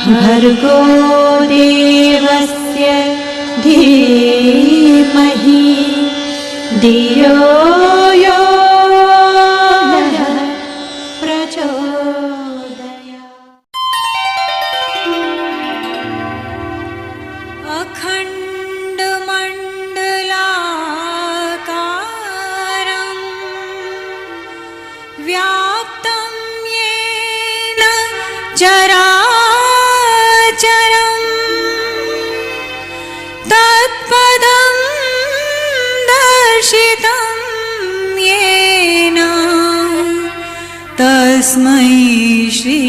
भर्गो देवस्य धीमहि धियो यो नः प्रचोदयात्। अखण्डमण्डलाकारं व्याप्तं येन चराचरं तत्पदं दर्शितं येन तस्मै श्री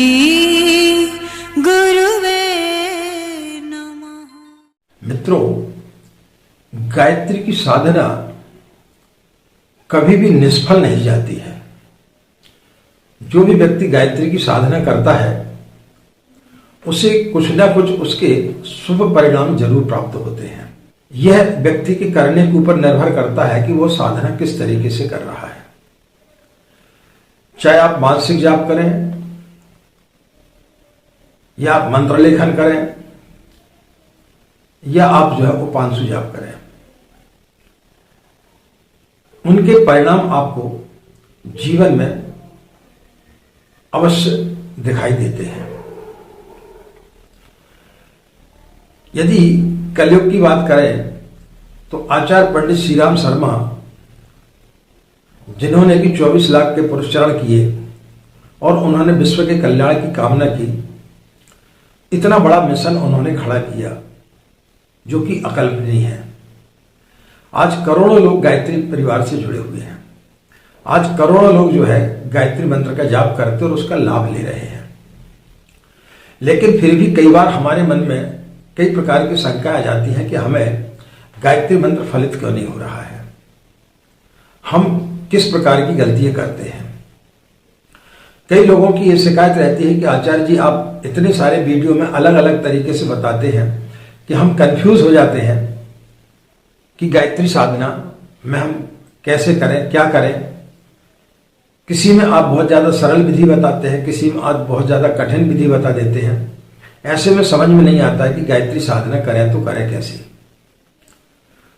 गुरुवे नमः। मित्रों, गायत्री की साधना कभी भी निष्फल नहीं जाती है। जो भी व्यक्ति गायत्री की साधना करता है उसे कुछ ना कुछ उसके शुभ परिणाम जरूर प्राप्त होते हैं। यह व्यक्ति के करने के ऊपर निर्भर करता है कि वो साधना किस तरीके से कर रहा है। चाहे आप मानसिक जाप करें या आप मंत्र लेखन करें या आप जो है उपांशु जाप करें, उनके परिणाम आपको जीवन में अवश्य दिखाई देते हैं। यदि कलयुग की बात करें तो आचार्य पंडित श्री राम शर्मा, जिन्होंने कि 24 लाख के पुरस्कार किए और उन्होंने विश्व के कल्याण की कामना की, इतना बड़ा मिशन उन्होंने खड़ा किया जो कि अकल्पनीय है। आज करोड़ों लोग गायत्री परिवार से जुड़े हुए हैं। आज करोड़ों लोग जो है गायत्री मंत्र का जाप करते और उसका लाभ ले रहे हैं। लेकिन फिर भी कई बार हमारे मन में कई प्रकार की शंका आ जाती है कि हमें गायत्री मंत्र फलित क्यों नहीं हो रहा है, हम किस प्रकार की गलतियां करते हैं। कई लोगों की ये शिकायत रहती है कि आचार्य जी आप इतने सारे वीडियो में अलग अलग तरीके से बताते हैं कि हम कंफ्यूज हो जाते हैं कि गायत्री साधना में हम कैसे करें, क्या करें। किसी में आप बहुत ज्यादा सरल विधि बताते हैं, किसी में आप बहुत ज्यादा कठिन विधि बता देते हैं। ऐसे में समझ में नहीं आता है कि गायत्री साधना करें तो करें कैसे।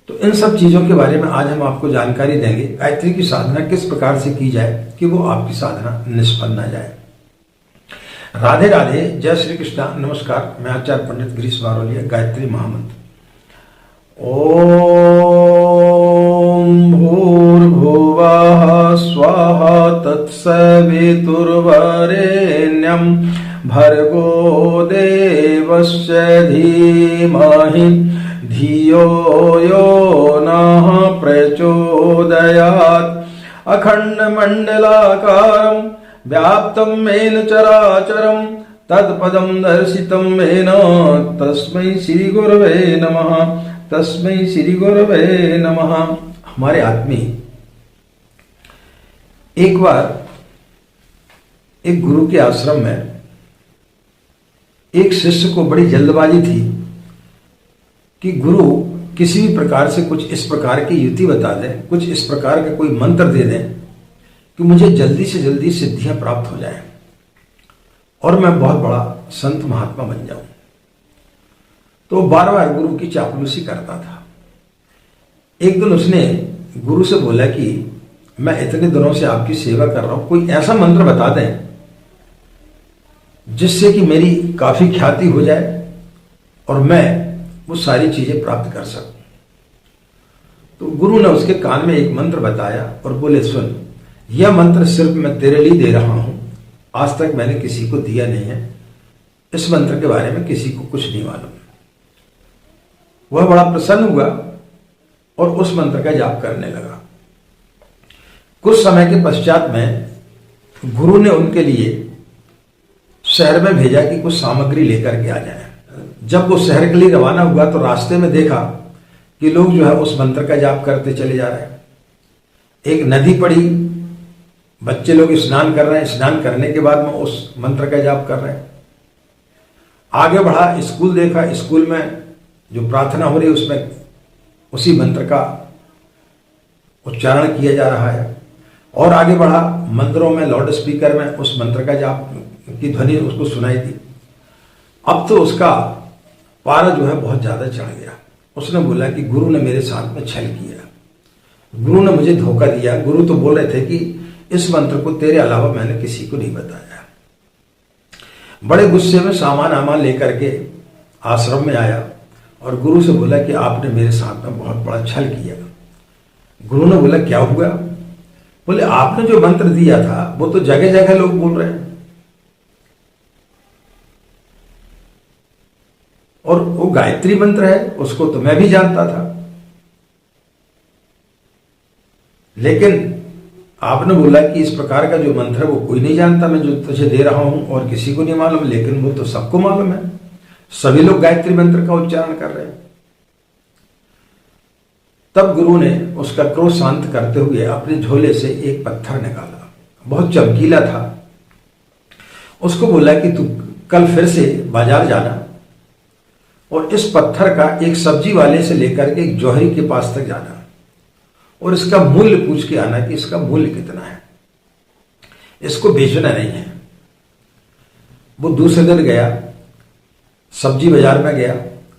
तो इन सब चीजों के बारे में आज हम आपको जानकारी देंगे। गायत्री की साधना किस प्रकार से की जाए कि वो आपकी साधना निष्फल ना जाए। राधे राधे, जय श्री कृष्णा, नमस्कार। मैं आचार्य पंडित गिरीश बारोलिया। गायत्री महामंत्र ओम भूर्भुवः स्वाहा तत्सवितुर्वरेण्यं भर्गो देवस्य धीमहि धियो यो नः प्रचोदयात्। अखण्डमण्डलाकारं व्याप्तं येन चराचरं तत्पदं दर्शितं येन तस्मै श्री गुरवे नमः। तस्मै श्री गुरवे नमः। हमारे आदमी एक बार एक गुरु के आश्रम में एक शिष्य को बड़ी जल्दबाजी थी कि गुरु किसी भी प्रकार से कुछ इस प्रकार की युक्ति बता दें, कुछ इस प्रकार का कोई मंत्र दे दें कि मुझे जल्दी से जल्दी सिद्धियां प्राप्त हो जाएं और मैं बहुत बड़ा संत महात्मा बन जाऊं। तो बार बार गुरु की चापलूसी करता था। एक दिन उसने गुरु से बोला कि मैं इतने दिनों से आपकी सेवा कर रहा हूं, कोई ऐसा मंत्र बता दें जिससे कि मेरी काफी ख्याति हो जाए और मैं वो सारी चीजें प्राप्त कर सकूं। तो गुरु ने उसके कान में एक मंत्र बताया और बोले, सुन, यह मंत्र सिर्फ मैं तेरे लिए दे रहा हूं, आज तक मैंने किसी को दिया नहीं है, इस मंत्र के बारे में किसी को कुछ नहीं मालूम। वह बड़ा प्रसन्न हुआ और उस मंत्र का जाप करने लगा। कुछ समय के पश्चात में गुरु ने उनके लिए शहर में भेजा कि कुछ सामग्री लेकर के आ जाए। जब वो शहर के लिए रवाना हुआ तो रास्ते में देखा कि लोग जो है उस मंत्र का जाप करते चले जा रहे हैं। एक नदी पड़ी, बच्चे लोग स्नान कर रहे हैं, स्नान करने के बाद में उस मंत्र का जाप कर रहे हैं। आगे बढ़ा, स्कूल देखा, स्कूल में जो प्रार्थना हो रही है उसमें उसी मंत्र का उच्चारण किया जा रहा है। और आगे बढ़ा, मंदिरों में लाउड स्पीकर में उस मंत्र का जाप की ध्वनि उसको सुनाई दी। अब तो उसका पारा जो है बहुत ज्यादा चढ़ गया। उसने बोला कि गुरु ने मेरे साथ में छल किया, गुरु ने मुझे धोखा दिया। गुरु तो बोल रहे थे कि इस मंत्र को तेरे अलावा मैंने किसी को नहीं बताया। बड़े गुस्से में सामान आमान लेकर के आश्रम में आया और गुरु से बोला कि आपने मेरे साथ में बहुत बड़ा छल किया। गुरु ने बोला क्या हुआ? बोले आपने जो मंत्र दिया था वो तो जगह जगह लोग बोल रहे हैं और वो गायत्री मंत्र है, उसको तो मैं भी जानता था, लेकिन आपने बोला कि इस प्रकार का जो मंत्र है वो कोई नहीं जानता, मैं जो तुझे दे रहा हूं और किसी को नहीं मालूम, लेकिन वो तो सबको मालूम है, सभी लोग गायत्री मंत्र का उच्चारण कर रहे हैं। तब गुरु ने उसका क्रोध शांत करते हुए अपने झोले से एक पत्थर निकाला, बहुत चमकीला था। उसको बोला कि तू कल फिर से बाजार जाना और इस पत्थर का एक सब्जी वाले से लेकर के एक जौहरी के पास तक जाना और इसका मूल्य पूछ के आना कि इसका मूल्य कितना है, इसको बेचना नहीं है। वो दूसरे दिन गया, सब्जी बाजार में गया,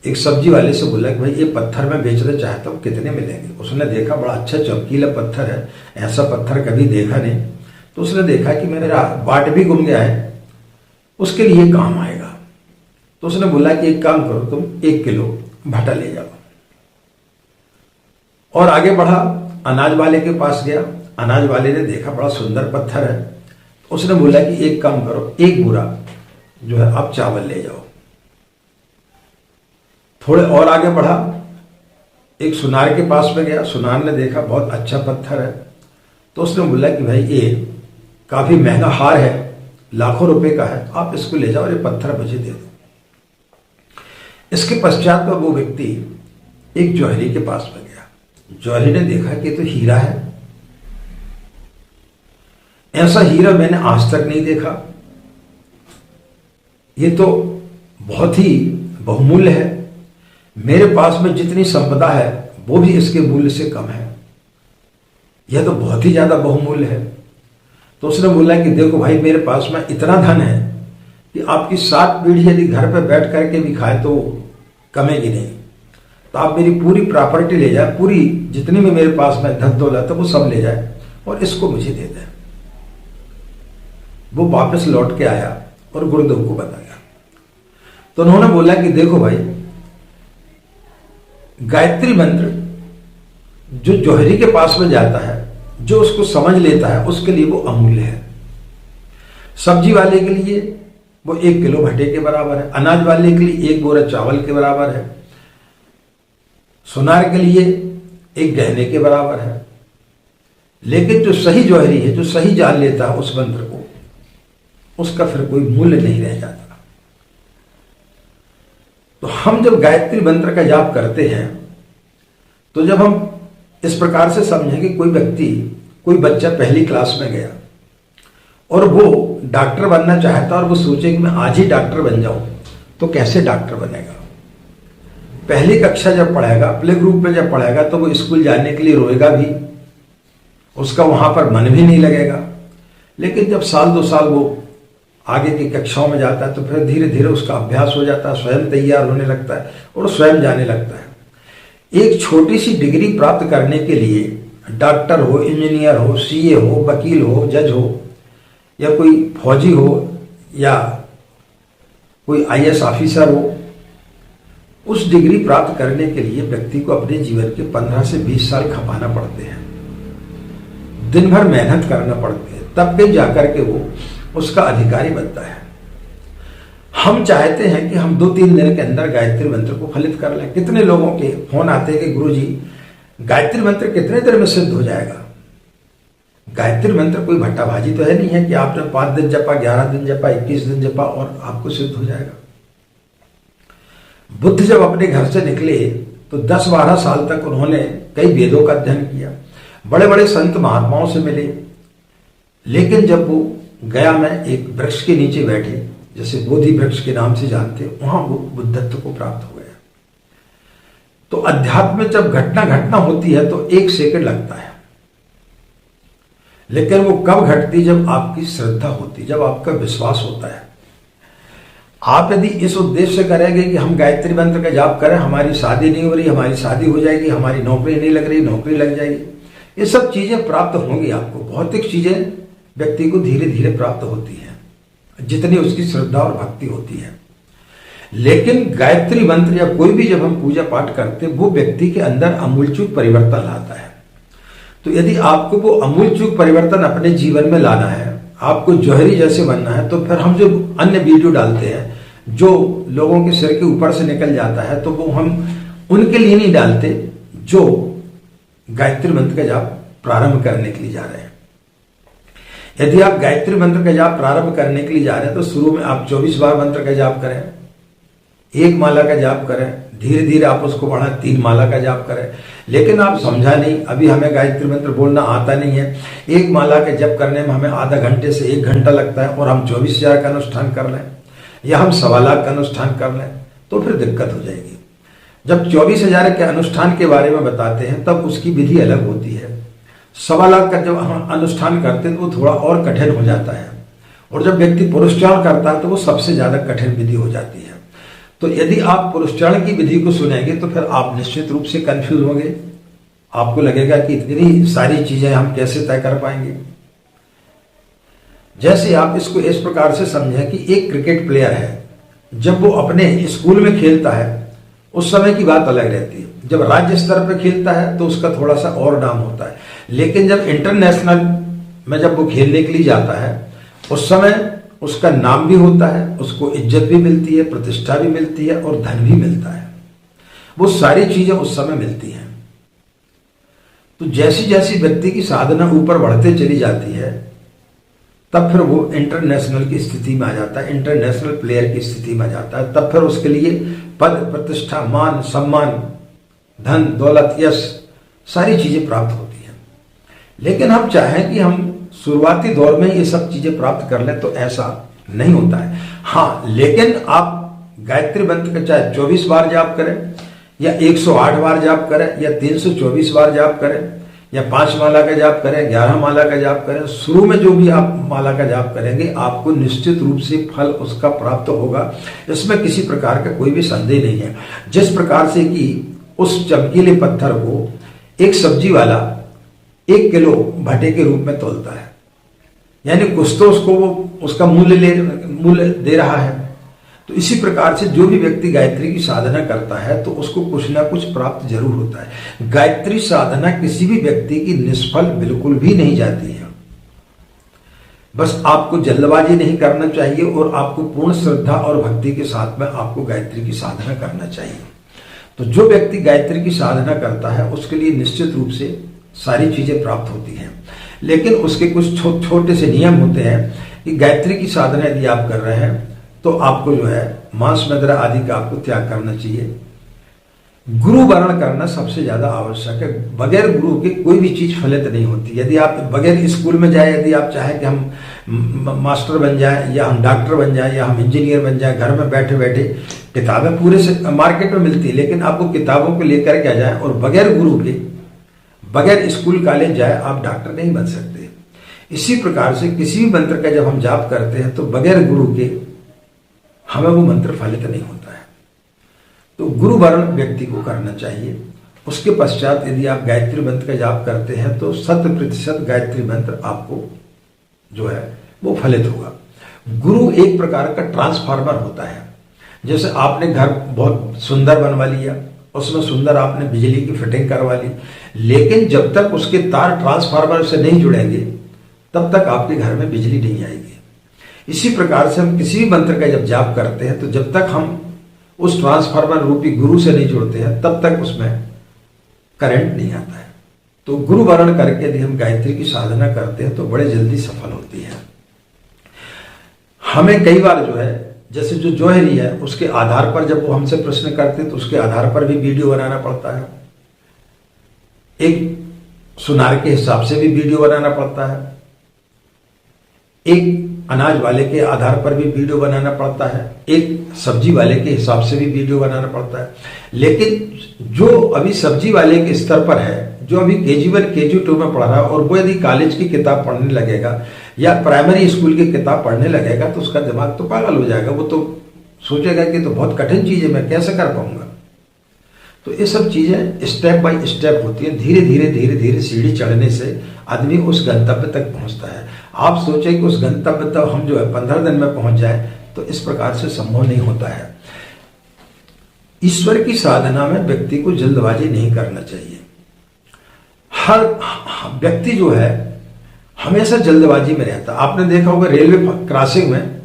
एक सब्जी वाले से बोला कि भाई ये पत्थर मैं बेचना चाहता हूं, कितने मिलेंगे? उसने देखा बड़ा अच्छा चमकीला पत्थर है, ऐसा पत्थर कभी देखा नहीं। तो उसने देखा कि मेरा बाट भी गुम गया है, उसके लिए काम आएगा। तो उसने बोला कि एक काम करो, तुम 1 किलो भटा ले जाओ। और आगे बढ़ा, अनाज वाले के पास गया, अनाज वाले ने देखा बड़ा सुंदर पत्थर है, तो उसने बोला कि एक काम करो, 1 बोरा जो है आप चावल ले जाओ। थोड़े और आगे बढ़ा, एक सुनार के पास में गया, सुनार ने देखा बहुत अच्छा पत्थर है, तो उसने बोला कि भाई ये काफी महंगा हार है, लाखों रुपए का है, आप इसको ले जाओ और ये पत्थर मुझे दे दो। इसके पश्चात में वो व्यक्ति एक जौहरी के पास में गया, जौहरी ने देखा कि तो हीरा है, ऐसा हीरा मैंने आज तक नहीं देखा, ये तो बहुत ही बहुमूल्य है, मेरे पास में जितनी संपदा है वो भी इसके मूल्य से कम है, यह तो बहुत ही ज्यादा बहुमूल्य है। तो उसने बोला कि देखो भाई, मेरे पास में इतना धन है कि आपकी 7 पीढ़ी यदि घर पर बैठ करके भी खाए तो कमेगी नहीं, तो आप मेरी पूरी प्रॉपर्टी ले जाए, पूरी जितनी भी मेरे पास में धन दौलत है वो सब ले जाए और इसको मुझे दे दे। वो वापस लौट के आया और गुरुदेव को बताया। तो उन्होंने बोला कि देखो भाई, गायत्री मंत्र जो जौहरी के पास में जाता है, जो उसको समझ लेता है, उसके लिए वो अमूल्य है। सब्जी वाले के लिए वो 1 किलो भट्टे के बराबर है, अनाज वाले के लिए 1 बोरा चावल के बराबर है, सुनार के लिए 1 गहने के बराबर है। लेकिन जो सही जौहरी है, जो सही जान लेता है उस मंत्र को, उसका फिर कोई मूल्य नहीं रह जाता। तो हम जब गायत्री मंत्र का जाप करते हैं, तो जब हम इस प्रकार से समझें कि कोई व्यक्ति, कोई बच्चा पहली क्लास में गया और वो डॉक्टर बनना चाहता और वो सोचे कि मैं आज ही डॉक्टर बन जाऊं, तो कैसे डॉक्टर बनेगा? पहली कक्षा जब पढ़ेगा, प्ले ग्रुप में जब पढ़ेगा, तो वो स्कूल जाने के लिए रोएगा भी, उसका वहां पर मन भी नहीं लगेगा। लेकिन जब 1-2 साल वो आगे की कक्षाओं में जाता है, तो फिर धीरे धीरे उसका अभ्यास हो जाता है, स्वयं तैयार होने लगता है और स्वयं जाने लगता है। एक छोटी सी डिग्री प्राप्त करने के लिए डॉक्टर हो, इंजीनियर हो, सीए हो, वकील हो, जज हो, या कोई फौजी हो, या कोई आईएएस ऑफिसर हो, उस डिग्री प्राप्त करने के लिए व्यक्ति को अपने जीवन के 15 से 20 साल खपाना पड़ते हैं, दिन भर मेहनत करना पड़ती है, तब कहीं जाकर के वो उसका अधिकारी बनता है। हम चाहते हैं कि हम 2-3 दिन के अंदर गायत्री मंत्र को फलित कर लें। कितने लोगों के फोन आते हैं कि गुरुजी, गायत्री मंत्र कितने देर में सिद्ध हो जाएगा? गायत्री मंत्र कोई भट्टाभाजी तो है नहीं है कि आपने 5 दिन जपा, 11 दिन जपा, 21 दिन जपा और आपको सिद्ध हो जाएगा। बुद्ध जब अपने घर से निकले तो 10-12 साल तक उन्होंने कई वेदों का अध्ययन किया, बड़े बड़े संत महात्माओं से मिले, लेकिन जब वो गया में एक वृक्ष के नीचे बैठे, जैसे बोधि वृक्ष के नाम से जानते, वहां वो बुद्धत्व को प्राप्त हो गया। तो अध्यात्म में जब घटना होती है तो 1 सेकंड लगता है, लेकिन वो कब घटती? जब आपकी श्रद्धा होती, जब आपका विश्वास होता है। आप यदि इस उद्देश्य से करेंगे कि हम गायत्री मंत्र का जाप करें, हमारी शादी नहीं हो रही, हमारी शादी हो जाएगी, हमारी नौकरी नहीं लग रही, नौकरी लग जाएगी, ये सब चीजें प्राप्त होंगी आपको। भौतिक चीजें व्यक्ति को धीरे धीरे प्राप्त होती हैं जितनी उसकी श्रद्धा और भक्ति होती है। लेकिन गायत्री मंत्र या कोई भी जब हम पूजा पाठ करते हैं, वो व्यक्ति के अंदर अमूलचूल परिवर्तन लाता है। तो यदि आपको वो अमूलचूल परिवर्तन अपने जीवन में लाना है, आपको जौहरी जैसे बनना है, तो फिर हम जो अन्य वीडियो डालते हैं जो लोगों के सिर के ऊपर से निकल जाता है, तो वो हम उनके लिए नहीं डालते जो गायत्री मंत्र का जाप प्रारंभ करने के लिए जा रहे हैं। यदि आप गायत्री मंत्र का जाप प्रारंभ करने के लिए जा रहे हैं तो शुरू में आप 24 बार मंत्र का जाप करें, 1 माला का जाप करें, धीरे धीरे आप उसको बढ़ाएं, 3 माला का जाप करें। लेकिन आप समझा नहीं, अभी हमें गायत्री मंत्र बोलना आता नहीं है, 1 माला के जप करने में हमें आधा घंटे से 1 घंटा लगता है और हम 24,000 का अनुष्ठान कर लें या हम 1.25 लाख का अनुष्ठान कर लें, तो फिर दिक्कत हो जाएगी। जब 24,000 के अनुष्ठान के बारे में बताते हैं तब उसकी विधि अलग होती है। 1.25 लाख का जब हम अनुष्ठान करते हैं तो वो थोड़ा और कठिन हो जाता है, और जब व्यक्ति पुरुषचारण करता है तो वो सबसे ज्यादा कठिन विधि हो जाती है। तो यदि आप पुरुषचारण की विधि को सुनेंगे तो फिर आप निश्चित रूप से कंफ्यूज होंगे, आपको लगेगा कि इतनी सारी चीजें हम कैसे तय कर पाएंगे। जैसे आप इसको इस प्रकार से समझें कि एक क्रिकेट प्लेयर है, जब वो अपने स्कूल में खेलता है उस समय की बात अलग रहती है, जब राज्य स्तर पर खेलता है तो उसका थोड़ा सा और नाम होता है, लेकिन जब इंटरनेशनल में जब वो खेलने के लिए जाता है उस समय उसका नाम भी होता है, उसको इज्जत भी मिलती है, प्रतिष्ठा भी मिलती है और धन भी मिलता है। वो सारी चीजें उस समय मिलती हैं। तो जैसी जैसी व्यक्ति की साधना ऊपर बढ़ते चली जाती है तब फिर वो इंटरनेशनल की स्थिति में आ जाता है, इंटरनेशनल प्लेयर की स्थिति में आ जाता है। तब फिर उसके लिए पद, प्रतिष्ठा, मान, सम्मान, धन, दौलत, यश, सारी चीजें प्राप्त होती हैं। लेकिन हम चाहें कि हम शुरुआती दौर में ये सब चीजें प्राप्त कर लें तो ऐसा नहीं होता है। हाँ, लेकिन आप गायत्री मंत्र का चाहे 24 बार जाप करें या 108 बार जाप करें या 324 बार जाप करें या 5 माला का जाप करें, 11 माला का जाप करें, शुरू में जो भी आप माला का जाप करेंगे आपको निश्चित रूप से फल उसका प्राप्त होगा। इसमें किसी प्रकार का कोई भी संदेह नहीं है। जिस प्रकार से कि उस चमकीले पत्थर को एक सब्जी वाला 1 किलो भटे के रूप में तोलता है, यानी कुछ तो उसको वो उसका मूल्य दे रहा है। तो इसी प्रकार से जो भी व्यक्ति गायत्री की साधना करता है तो उसको कुछ ना कुछ प्राप्त जरूर होता है। गायत्री साधना किसी भी व्यक्ति की निष्फल बिल्कुल भी नहीं जाती है। बस आपको जल्दबाजी नहीं करना चाहिए और आपको पूर्ण श्रद्धा और भक्ति के साथ में आपको गायत्री की साधना करना चाहिए। तो जो व्यक्ति गायत्री की साधना करता है उसके लिए निश्चित रूप से सारी चीजें प्राप्त होती हैं। लेकिन उसके कुछ छोटे से नियम होते हैं कि गायत्री की साधना यदि आप कर रहे हैं तो आपको जो है मांस मदिरा आदि का आपको त्याग करना चाहिए। गुरु वर्ण करना सबसे ज्यादा आवश्यक है। बगैर गुरु के कोई भी चीज फलित नहीं होती। यदि आप बगैर स्कूल में जाए, यदि आप चाहें कि हम मास्टर बन जाए या हम डॉक्टर बन जाए या हम इंजीनियर बन जाए, घर में बैठे बैठे किताबें पूरे से मार्केट में मिलती है, लेकिन आपको किताबों को लेकर के आ जाए और बगैर गुरु के, बगैर स्कूल कॉलेज जाए, आप डॉक्टर नहीं बन सकते। इसी प्रकार से किसी भी मंत्र का जब हम जाप करते हैं तो बगैर गुरु के हमें वो मंत्र फलित नहीं होता है। तो गुरु वर्ण व्यक्ति को करना चाहिए। उसके पश्चात यदि आप गायत्री मंत्र का जाप करते हैं तो 100% गायत्री मंत्र आपको जो है वो फलित होगा। गुरु एक प्रकार का ट्रांसफार्मर होता है। जैसे आपने घर बहुत सुंदर बनवा लिया, उसमें सुंदर आपने बिजली की फिटिंग करवा ली, लेकिन जब तक उसके तार ट्रांसफार्मर से नहीं जुड़ेंगे तब तक आपके घर में बिजली नहीं आएगी। इसी प्रकार से हम किसी भी मंत्र का जब जाप करते हैं तो जब तक हम उस ट्रांसफार्मर रूपी गुरु से नहीं जुड़ते हैं तब तक उसमें करंट नहीं आता है। तो गुरु वर्ण करके यदि हम गायत्री की साधना करते हैं तो बड़े जल्दी सफल होती है। हमें कई बार जो है, जैसे जो जौहरी है उसके आधार पर जब वो हमसे प्रश्न करते हैं तो उसके आधार पर भी वीडियो बनाना पड़ता है, एक सुनार के हिसाब से भी वीडियो बनाना पड़ता है, एक अनाज वाले के आधार पर भी वीडियो बनाना पड़ता है, एक सब्जी वाले के हिसाब से भी वीडियो बनाना पड़ता है। लेकिन जो अभी सब्जी वाले के स्तर पर है, जो अभी KG1 KG2 में पढ़ रहा है, और वो यदि कॉलेज की किताब पढ़ने लगेगा या प्राइमरी स्कूल की किताब पढ़ने लगेगा तो उसका दिमाग तो पागल हो जाएगा। वो तो सोचेगा कि तो बहुत कठिन चीज है, मैं कैसे कर पाऊंगा। तो ये सब चीजें स्टेप बाय स्टेप होती है। धीरे धीरे सीढ़ी चढ़ने से आदमी उस गंतव्य तक पहुंचता है। आप सोचें कि उस गंतव्य तक हम जो है 15 दिन में पहुंच जाए, तो इस प्रकार से संभव नहीं होता है। ईश्वर की साधना में व्यक्ति को जल्दबाजी नहीं करना चाहिए। हर व्यक्ति जो है हमेशा जल्दबाजी में रहता है। आपने देखा होगा रेलवे क्रॉसिंग में,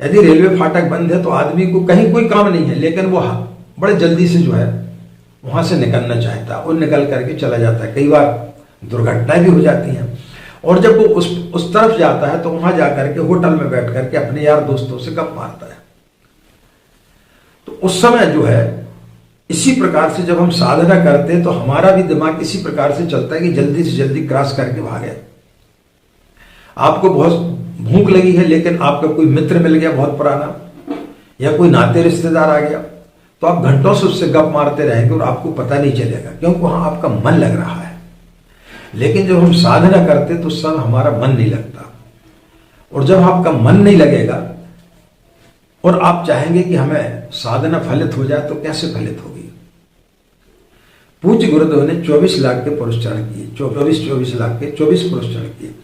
यदि रेलवे फाटक बंद है तो आदमी को कहीं कोई काम नहीं है, लेकिन वो बड़े जल्दी से जो है वहां से निकलना चाहता है और निकल करके चला जाता है। कई बार दुर्घटनाएं भी हो जाती हैं, और जब वो उस तरफ जाता है तो वहां जाकर के होटल में बैठ करके अपने यार दोस्तों से गप मारता है। तो उस समय जो है इसी प्रकार से जब हम साधना करते हैं तो हमारा भी दिमाग इसी प्रकार से चलता है कि जल्दी से जल्दी क्रॉस करके भागे। आपको बहुत भूख लगी है, लेकिन आपका कोई मित्र मिल गया बहुत पुराना, या कोई नाते रिश्तेदार आ गया, तो आप घंटों से उससे गप मारते रहेंगे और आपको पता नहीं चलेगा, क्योंकि वहां आपका मन लग रहा है। लेकिन जब हम साधना करते तो उस समय हमारा मन नहीं लगता, और जब आपका मन नहीं लगेगा और आप चाहेंगे कि हमें साधना फलित हो जाए, तो कैसे फलित होगी। पूज्य गुरुदेव ने 24 लाख के पुरस्कार किए, 24 लाख के 24 पुरस्कार किए।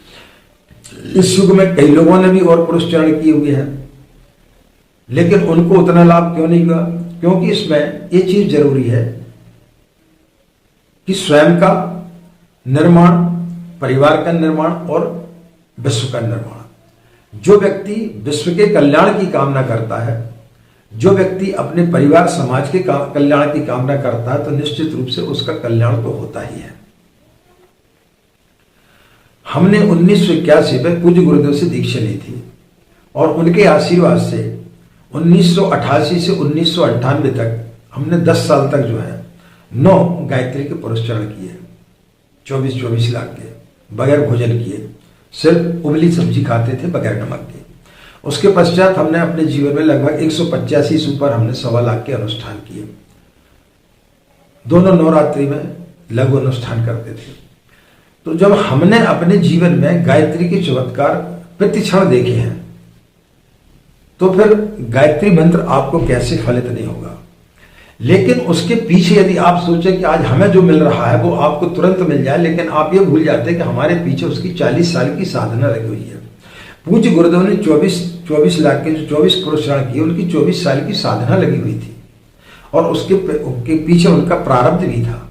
इस युग में कई लोगों ने भी और पुरस्कार किए हुए हैं, लेकिन उनको उतना लाभ क्यों नहीं हुआ? क्योंकि इसमें ये चीज जरूरी है कि स्वयं का निर्माण, परिवार का निर्माण और विश्व का निर्माण। जो व्यक्ति विश्व के कल्याण की कामना करता है, जो व्यक्ति अपने परिवार समाज के कल्याण की कामना करता है, तो निश्चित रूप से उसका कल्याण तो होता ही है। हमने 1981 में पूज्य गुरुदेव से दीक्षा ली थी, और उनके आशीर्वाद से 1988 से 1998 तक हमने 10 साल तक जो है 9 गायत्री के पुरस्कार किए, 24 लाख के, बगैर भोजन किए, सिर्फ उबली सब्जी खाते थे बगैर नमक के। उसके पश्चात हमने अपने जीवन में लगभग 185 से ऊपर हमने 1.25 लाख के अनुष्ठान किए। दोनों नवरात्रि में लघु अनुष्ठान करते थे। तो जब हमने अपने जीवन में गायत्री के चमत्कार प्रतिक्षण देखे हैं, तो फिर गायत्री मंत्र आपको कैसे फलित नहीं होगा। लेकिन उसके पीछे यदि आप सोचें कि आज हमें जो मिल रहा है वो आपको तुरंत मिल जाए, लेकिन आप ये भूल जाते हैं कि हमारे पीछे उसकी 40 साल की साधना लगी हुई है। पूज्य गुरुदेव ने 24 लाख के जो 24 पुरस्कार किए, उनकी 24 साल की साधना लगी हुई थी, और उसके पीछे उनका प्रारब्ध भी था।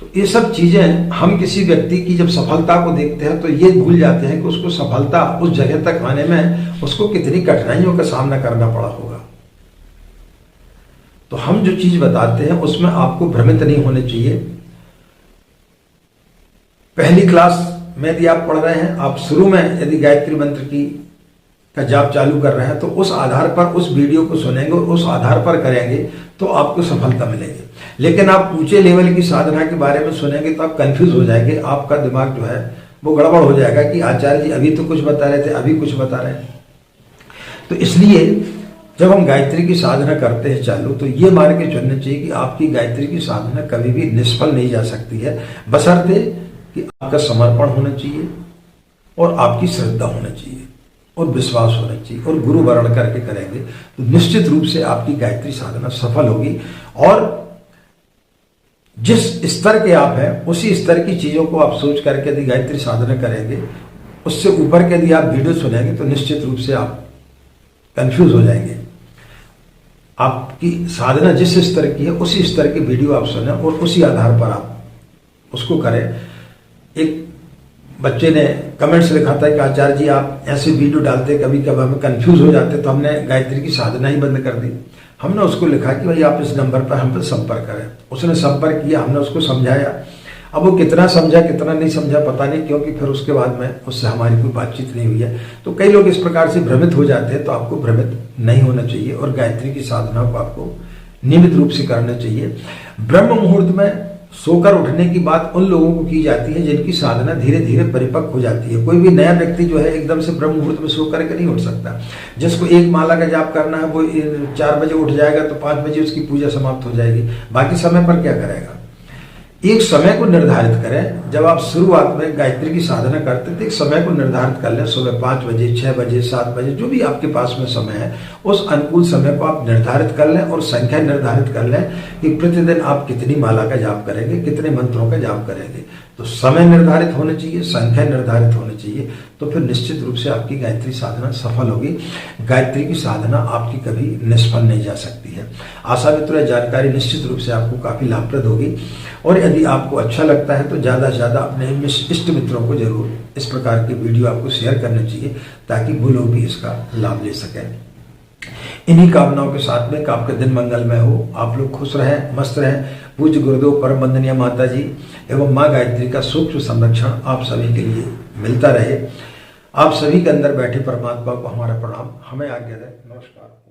तो ये सब चीजें हम किसी व्यक्ति की जब सफलता को देखते हैं तो ये भूल जाते हैं कि उसको सफलता उस जगह तक आने में उसको कितनी कठिनाइयों का सामना करना पड़ा होगा। तो हम जो चीज बताते हैं उसमें आपको भ्रमित नहीं होने चाहिए। पहली क्लास में यदि आप पढ़ रहे हैं, आप शुरू में यदि गायत्री मंत्र का जाप चालू कर रहे हैं, तो उस आधार पर उस वीडियो को सुनेंगे और उस आधार पर करेंगे तो आपको सफलता मिलेगी। लेकिन आप ऊंचे लेवल की साधना के बारे में सुनेंगे तो आप कंफ्यूज हो जाएंगे, आपका दिमाग जो है वो गड़बड़ हो जाएगा कि आचार्य जी अभी तो कुछ बता रहे थे, अभी कुछ बता रहे हैं। तो इसलिए जब हम गायत्री की साधना करते हैं चालू, तो ये मान के चलना चाहिए कि आपकी गायत्री की साधना कभी भी निष्फल नहीं जा सकती है, बशर्ते कि आपका समर्पण होना चाहिए और आपकी श्रद्धा होना चाहिए और विश्वास होना चाहिए, और गुरु वर्ण करके करेंगे तो निश्चित रूप से आपकी गायत्री साधना सफल होगी। और जिस स्तर के आप हैं उसी स्तर की चीजों को आप सोच करके यदि गायत्री साधना करेंगे, उससे ऊपर के यदि आप वीडियो सुनेंगे तो निश्चित रूप से आप कंफ्यूज हो जाएंगे। आपकी साधना जिस स्तर की है उसी स्तर की वीडियो आप सुने और उसी आधार पर आप उसको करें। एक बच्चे ने कमेंट्स लिखा था कि आचार्य जी आप ऐसे वीडियो डालते कभी कभी हमें कंफ्यूज हो जाते, तो हमने गायत्री की साधना ही बंद कर दी। हमने उसको लिखा कि भाई आप इस नंबर पर हम पर संपर्क करें। उसने संपर्क किया, हमने उसको समझाया। अब वो कितना समझा कितना नहीं समझा पता नहीं, क्योंकि फिर उसके बाद में उससे हमारी कोई बातचीत नहीं हुई है। तो कई लोग इस प्रकार से भ्रमित हो जाते हैं, तो आपको भ्रमित नहीं होना चाहिए और गायत्री की साधना को आपको नियमित रूप से करना चाहिए। ब्रह्म मुहूर्त में सोकर उठने की बात उन लोगों को की जाती है जिनकी साधना धीरे धीरे परिपक्व हो जाती है। कोई भी नया व्यक्ति जो है एकदम से ब्रह्म मुहूर्त में सो करके नहीं उठ सकता। जिसको एक माला का जाप करना है वो 4 बजे उठ जाएगा तो 5 बजे उसकी पूजा समाप्त हो जाएगी, बाकी समय पर क्या करेगा। एक समय को निर्धारित करें। जब आप शुरुआत में गायत्री की साधना करते थे, एक समय को निर्धारित कर लें, सुबह 5 बजे, 6 बजे, 7 बजे, जो भी आपके पास में समय है उस अनुकूल समय को आप निर्धारित कर लें और संख्या निर्धारित कर लें कि प्रतिदिन आप कितनी माला का जाप करेंगे, कितने मंत्रों का जाप करेंगे। तो समय निर्धारित होने चाहिए, संख्या निर्धारित होनी चाहिए, तो फिर निश्चित रूप से आपकी गायत्री साधना सफल होगी। गायत्री की साधना आपकी कभी निष्फल नहीं जा सकती है। आशा मित्रों, जानकारी निश्चित रूप से आपको काफी लाभप्रद होगी और यदि आपको अच्छा लगता है तो ज़्यादा से ज़्यादा अपने इष्ट मित्रों को जरूर इस प्रकार की वीडियो आपको शेयर करनी चाहिए ताकि वो लोग भी इसका लाभ ले सकें। इन्हीं कामनाओं के साथ में आपका दिन मंगलमय हो, आप लोग खुश रहें, मस्त रहें। पूज्य गुरुदेव परम वंदनीय माता जी एवं माँ गायत्री का सूक्ष्म संरक्षण आप सभी के लिए मिलता रहे। आप सभी के अंदर बैठे परमात्मा को हमारा प्रणाम, हमें आज्ञा दें। नमस्कार।